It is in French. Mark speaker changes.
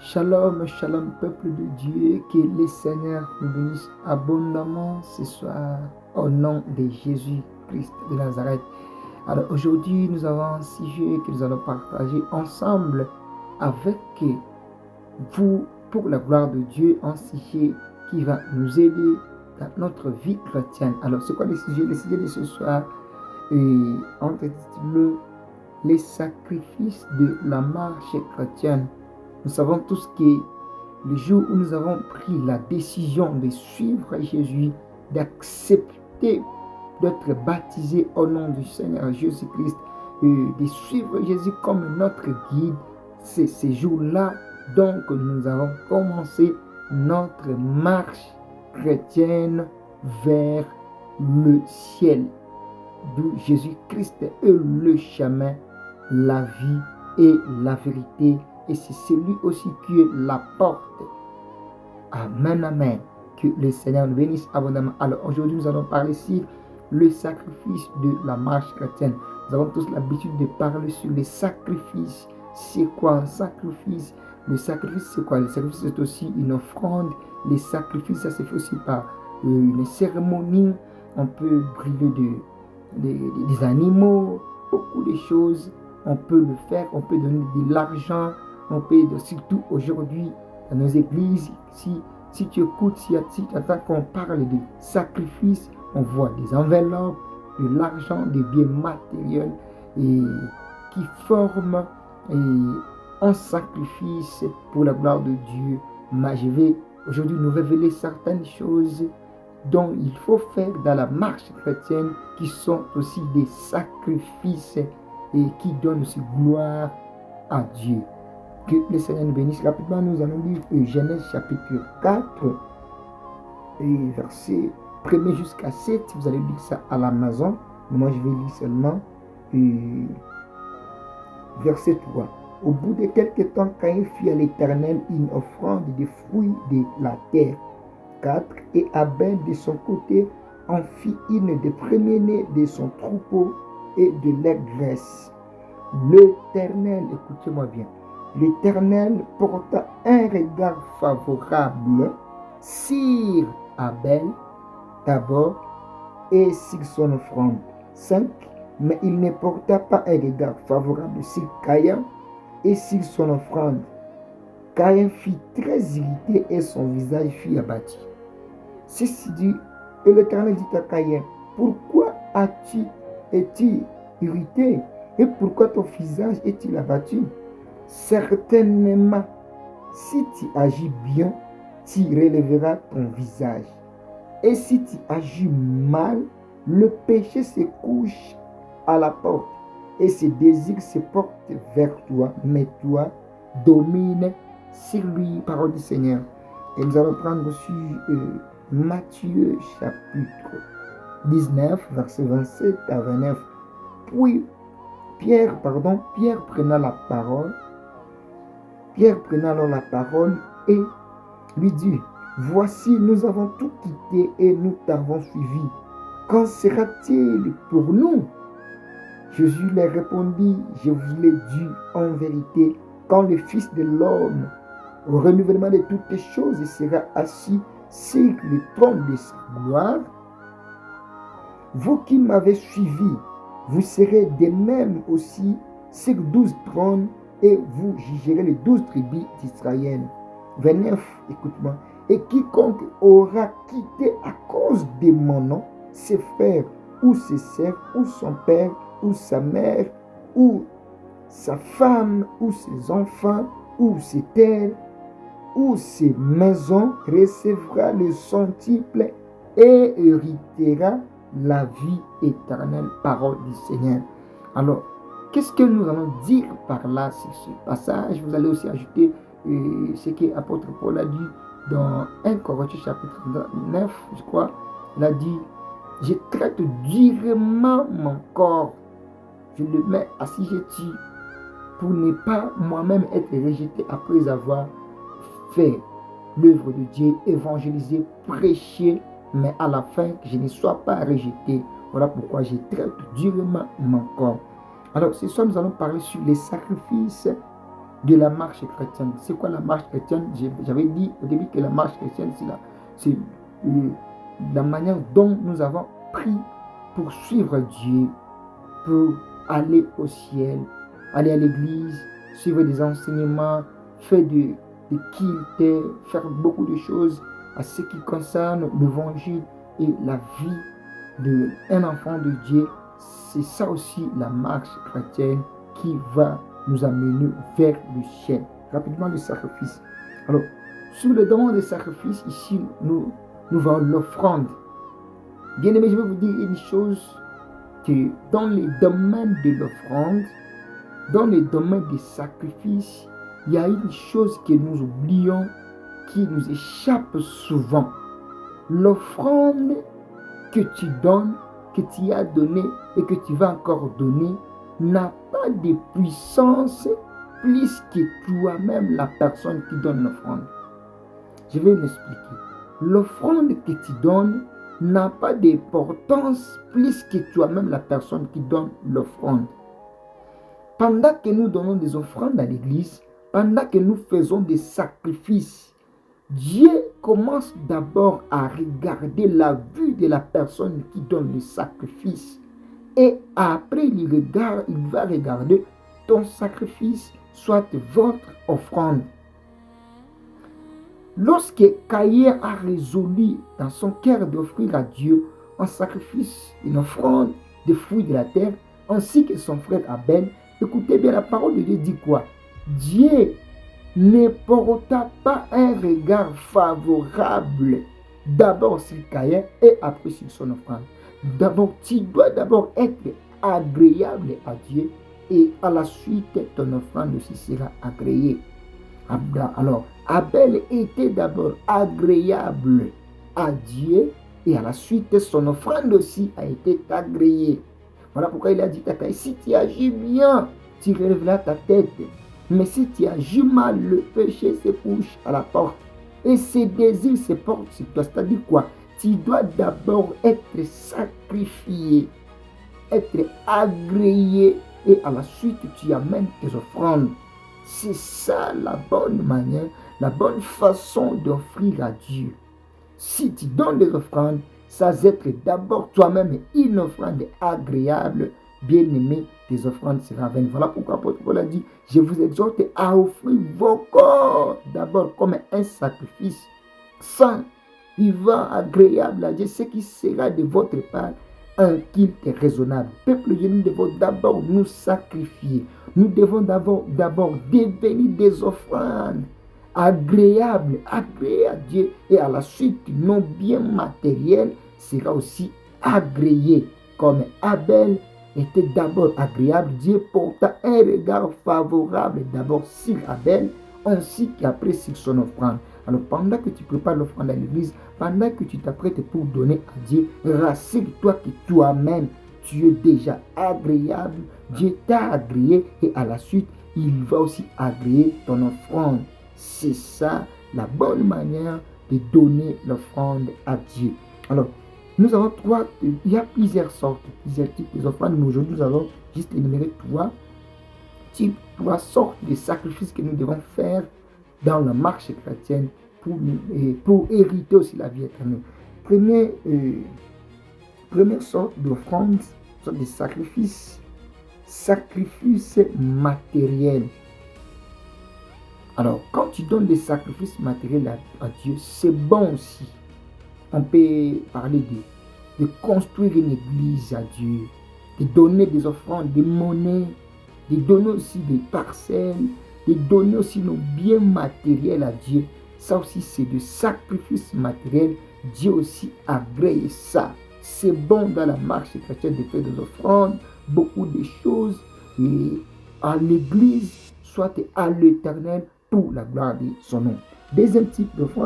Speaker 1: Shalom, shalom, peuple de Dieu, que le Seigneur nous bénisse abondamment ce soir au nom de Jésus-Christ de Nazareth. Alors aujourd'hui, nous avons un sujet que nous allons partager ensemble avec vous pour la gloire de Dieu, un sujet qui va nous aider dans notre vie chrétienne. Alors, c'est quoi le sujet? Le sujet de ce soir est intitulé les sacrifices de la marche chrétienne. Nous savons tous que le jour où nous avons pris la décision de suivre Jésus, d'accepter d'être baptisés au nom du Seigneur Jésus-Christ, de suivre Jésus comme notre guide, c'est ces jours-là donc nous avons commencé notre marche chrétienne vers le ciel, d'où Jésus-Christ est le chemin, la vie et la vérité. Et c'est celui aussi qui est la porte. Amen, amen. Que le Seigneur nous bénisse abondamment. Alors aujourd'hui, nous allons parler sur le sacrifice de la marche chrétienne. Nous avons tous l'habitude de parler sur les sacrifices. C'est quoi un sacrifice? Le sacrifice, c'est quoi? Le sacrifice, c'est aussi une offrande. Les sacrifices, ça se fait aussi par une cérémonie. On peut brûler des animaux, beaucoup de choses. On peut le faire, on peut donner de l'argent. On peut, surtout aujourd'hui, dans nos églises, si tu écoutes, si tu entends qu'on parle de sacrifice, on voit des enveloppes, de l'argent, des biens matériels et qui forment un sacrifice pour la gloire de Dieu. Mais je vais aujourd'hui nous révéler certaines choses dont il faut faire dans la marche chrétienne qui sont aussi des sacrifices et qui donnent aussi gloire à Dieu. Que le Seigneur nous bénisse. Rapidement, nous allons lire Genèse chapitre 4, et verset 1 jusqu'à 7. Vous allez lire ça à la maison. Moi, je vais lire seulement verset 3. Au bout de quelques temps, Caïn fit à l'Éternel une offrande des fruits de la terre. 4. Et Abel, de son côté, en fit une des premiers-nés de son troupeau et de leur graisse. L'Éternel, écoutez-moi bien, l'Éternel porta un regard favorable sur Abel d'abord et sur son offrande. 5. Mais il ne porta pas un regard favorable sur Caïn et sur son offrande. Caïn fut très irrité et son visage fut abattu. Ceci dit, et l'Éternel dit à Caïn, pourquoi es-tu irrité et pourquoi ton visage est-il abattu? Certainement, si tu agis bien, tu relèveras ton visage. Et si tu agis mal, le péché se couche à la porte et ses désirs se portent vers toi, mais toi, domine sur lui, parole du Seigneur. Et nous allons prendre aussi Matthieu chapitre 19, verset 27 à 29. Puis Pierre prenant la parole, alors la parole et lui dit, voici, nous avons tout quitté et nous t'avons suivi. Qu'en sera-t-il pour nous? Jésus leur répondit, je vous l'ai dit en vérité, quand le Fils de l'homme, au renouvellement de toutes les choses, sera assis sur le trône de sa gloire, vous qui m'avez suivi, vous serez de même aussi sur 12 trônes et vous jugerez les 12 tribus d'Israël. 29, écoute-moi. Et quiconque aura quitté à cause de mon nom ses frères ou ses sœurs ou son père ou sa mère ou sa femme ou ses enfants ou ses terres ou ses maisons recevra le centuple et héritera la vie éternelle, parole du Seigneur. Alors, qu'est-ce que nous allons dire par là sur ce passage? Vous allez aussi ajouter ce que l'apôtre Paul a dit dans 1 Corinthiens chapitre 9, je crois. Il a dit, je traite durement mon corps, je le mets assujetti pour ne pas moi-même être rejeté après avoir fait l'œuvre de Dieu, évangéliser, prêcher, mais à la fin que je ne sois pas rejeté. Voilà pourquoi je traite durement mon corps. Alors ce soir nous allons parler sur les sacrifices de la marche chrétienne. C'est quoi la marche chrétienne? J'avais dit au début que la marche chrétienne, c'est la manière dont nous avons pris pour suivre Dieu, pour aller au ciel, aller à l'église, suivre des enseignements, faire des cultes, faire beaucoup de choses à ce qui concerne l'évangile et la vie d'un enfant de Dieu. C'est ça aussi la marche chrétienne qui va nous amener vers le ciel. Rapidement, le sacrifice. Alors, sur le domaine des sacrifices, ici, nous voyons l'offrande. Bien aimé, je vais vous dire une chose, que dans les domaines de l'offrande, dans les domaines des sacrifices, il y a une chose que nous oublions, qui nous échappe souvent. L'offrande que tu donnes, que tu as donné et que tu vas encore donner, n'a pas de puissance plus que toi-même, la personne qui donne l'offrande. Je vais m'expliquer. L'offrande que tu donnes n'a pas d'importance plus que toi-même, la personne qui donne l'offrande. Pendant que nous donnons des offrandes à l'église, pendant que nous faisons des sacrifices, Dieu commence d'abord à regarder la vue de la personne qui donne le sacrifice. Et après, il va regarder ton sacrifice, soit votre offrande. Lorsque Caïn a résolu dans son cœur d'offrir à Dieu un sacrifice, une offrande des fruits de la terre, ainsi que son frère Abel, écoutez bien, la parole de Dieu dit quoi? Dieu ne porta pas un regard favorable d'abord sur Caïn et après sur son offrande. D'abord, tu dois d'abord être agréable à Dieu et à la suite, ton offrande aussi sera agréée. Alors, Abel était d'abord agréable à Dieu et à la suite, son offrande aussi a été agréée. Voilà pourquoi il a dit à Caïn, si tu agis bien, tu relèveras ta tête. Mais si tu agis mal, le péché se couche à la porte. Et ses désirs se portent sur toi. C'est-à-dire quoi? Tu dois d'abord être sacrifié, être agréé, et à la suite, tu amènes tes offrandes. C'est ça la bonne manière, la bonne façon d'offrir à Dieu. Si tu donnes des offrandes, ça doit être d'abord toi-même une offrande agréable. Bien-aimé, tes offrandes seront vaines. Voilà pourquoi l'apôtre Paul a dit, je vous exhorte à offrir vos corps d'abord comme un sacrifice saint, vivant, agréable à Dieu, ce qui sera de votre part un culte raisonnable. Peuple de Dieu, nous devons d'abord nous sacrifier. Nous devons d'abord devenir des offrandes agréables à Dieu, et à la suite, nos biens matériels sera aussi agréé. Comme Abel était d'abord agréable, Dieu porta un regard favorable d'abord sur Abel, ainsi qu'après sur son offrande. Alors pendant que tu prépares l'offrande à l'église, pendant que tu t'apprêtes pour donner à Dieu, rassure-toi que toi-même, tu es déjà agréable. Dieu t'a agréé et à la suite, il va aussi agréer ton offrande. C'est ça la bonne manière de donner l'offrande à Dieu. Alors, nous avons il y a plusieurs sortes, plusieurs types d'offrandes, mais aujourd'hui nous allons juste énumérer trois sortes de sacrifices que nous devons faire dans la marche chrétienne pour hériter aussi la vie éternelle. Première sorte d'offrande, sorte de sacrifice matériel. Alors, quand tu donnes des sacrifices matériels à Dieu, c'est bon aussi. On peut parler de construire une église à Dieu, de donner des offrandes, des monnaies, de donner aussi des parcelles, de donner aussi nos biens matériels à Dieu. Ça aussi, c'est des sacrifices matériels. Dieu aussi agrée ça. C'est bon dans la marche chrétienne de faire des offrandes, beaucoup de choses, et à l'église, soit à l'Éternel, pour la gloire de son nom. Deuxième type d'offrande,